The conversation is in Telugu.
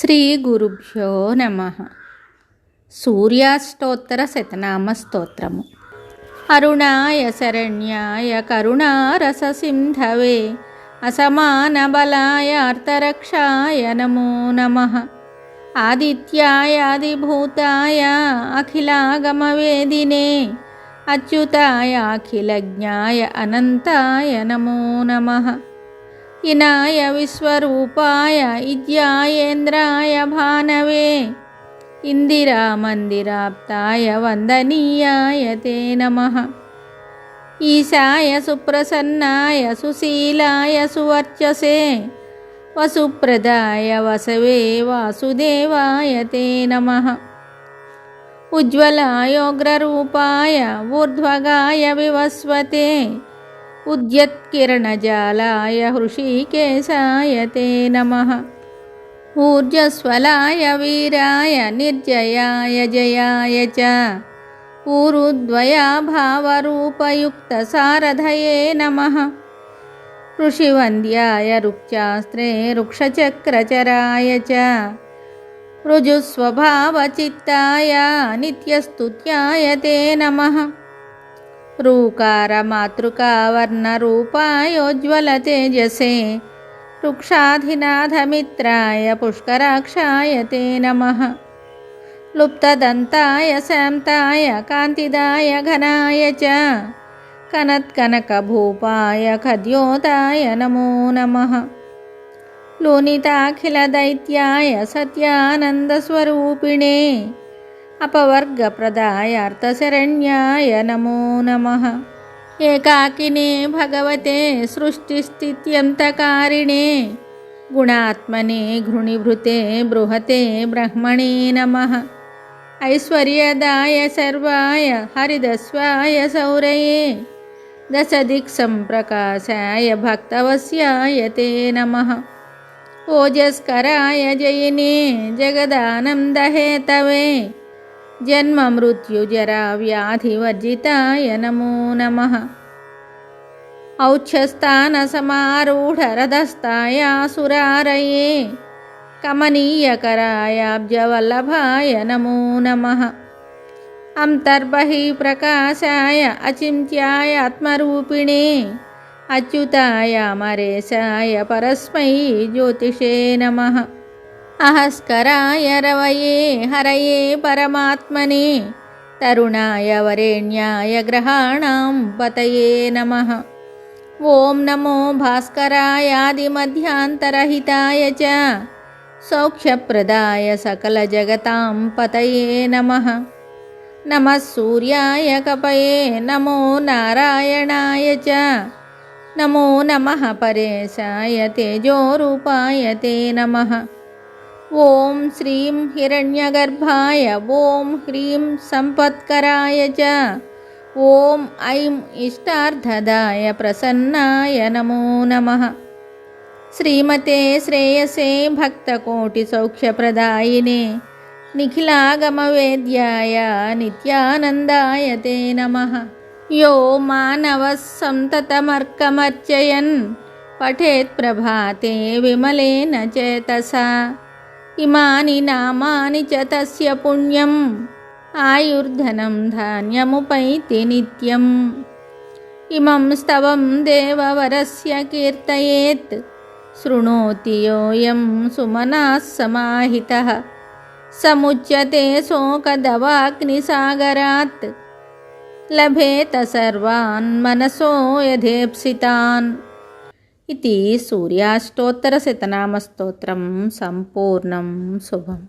శ్రీ గురుభ్యో నమః. సూర్యాష్టోత్తర శతనామ స్తోత్రము. అరుణాయ శరణ్యాయ కరుణారససింధవే అసమాన బలాయ అర్థరక్షాయ నమో నమః. ఆదిత్యాయ ఆదిభూతాయ అఖిలాగమవేదినే అచ్యుతాయ అఖిలజ్ఞాయ అనంతాయ నమో నమః. ఇనాయ విశ్వరూపాయ ఇజ్యాయేంద్రాయ భానవే ఇందిరామందిరాప్తాయ వందనీయాయ తే నమః. ఈశాయ సుప్రసన్నాయ సుశీలాయ సువర్చసే వసుప్రదాయ వసవే వాసుదేవాయ తే నమః. ఉజ్వలాయోగ్రరూపాయ ఊర్ధ్వగాయ వివస్వతే ఉద్యత్కిరణజాలాయ హృషీకేశాయ తే నమః. ఊర్జస్వలాయ వీరాయ నిర్జయాయ జయాయ చ ఊరుద్వయాభావరూపయుక్తసారథయే నమః. ఋషివంద్యాయ రుక్చాస్త్రే రుక్షచక్రచరాయ చ ఋజుస్వభావచిత్తాయ నిత్యస్తుత్యాయ తే నమః. రూకారమాతృకావర్ణరూపాయోజ్వల తేజసే రుక్షాధినాథమిత్రాయ పుష్కరాక్షాయ తే నమః. లుప్తదంతాయ శాంతాయ కాంతిదాయ ఘనాయ చ కనత్కనకభూపాయ ఖద్యోతాయ నమో నమః. లోనితాఖిలదైత్యాయ సత్యానందస్వరూపిణే అపవర్గప్రదాయ అర్థశరణ్యాయ నమో నమః. ఏకాకినే భగవతే సృష్టిస్థిత్యంతకారిణే గుణాత్మనే ఘృణీభృతే బృహతే బ్రహ్మణే నమః. ఐశ్వర్యదాయ సర్వాయ హరిదస్వాయ సౌరయే దశదిక్సంప్రకాశాయ భక్తవస్యాయ తే నమః. ఓజస్కరాయ జయినే జగదానందహేతవే జన్మ మృత్యుజరా వ్యాధివర్జితాయ నమో నమః. ఔచ్ఛస్థానసమారూఢరథస్థాయాసురారయే కమనీయకరాయాబ్జవల్లభాయ నమో నమః. అంతర్బహిఃప్రకాశాయ అచింత్యాయ ఆత్మరూపిణే అచ్యుతాయ అమరేశాయ పరస్మై జ్యోతిషే నమః. అహస్కరాయ రవయే హరయే పరమాత్మనే తరుణాయ వరేణ్యాయ గ్రహాణాం పతయే నమః. ఓం నమో భాస్కరాయాదిమధ్యాంతరహితాయ చ సౌఖ్యప్రదాయ సకలజగతాం పతయే నమః. నమః సూర్యాయ కపయే నమో నారాయణాయ చ నమో నమః పరేశాయ తేజోరూపాయ తే నమః. ఓం శ్రీం హిరణ్యగర్భాయ ఓం హ్రీం సంపత్కరాయ చ ఓం ఐం ఇష్టార్థదాయ ప్రసన్నాయ నమో నమః. శ్రీమతే శ్రేయసే భక్తకోటిసౌఖ్యప్రదాయినే నిఖిలాగమవేద్యాయ నిత్యానందాయ తే నమః. యో మానవః సంతతమర్కమర్చయన్ పఠేత్ ప్రభాతే విమలేన చేతసా ఇమాని నామాని చ తస్య పుణ్యం ఆయుర్ధనం ధాన్యముపైతి నిత్యం. ఇమం స్తవం దేవవరస్య కీర్తయేత్ శృణోతి యోయం సుమనాః సమాహితః. సముచ్యతే శోకదవాగ్నిసాగరాత్ లభేత సర్వాన్ మనసో యథేప్సితాన్. ఇది సూర్యాష్టోత్తర శతనామ స్తోత్రం సంపూర్ణం. శుభం.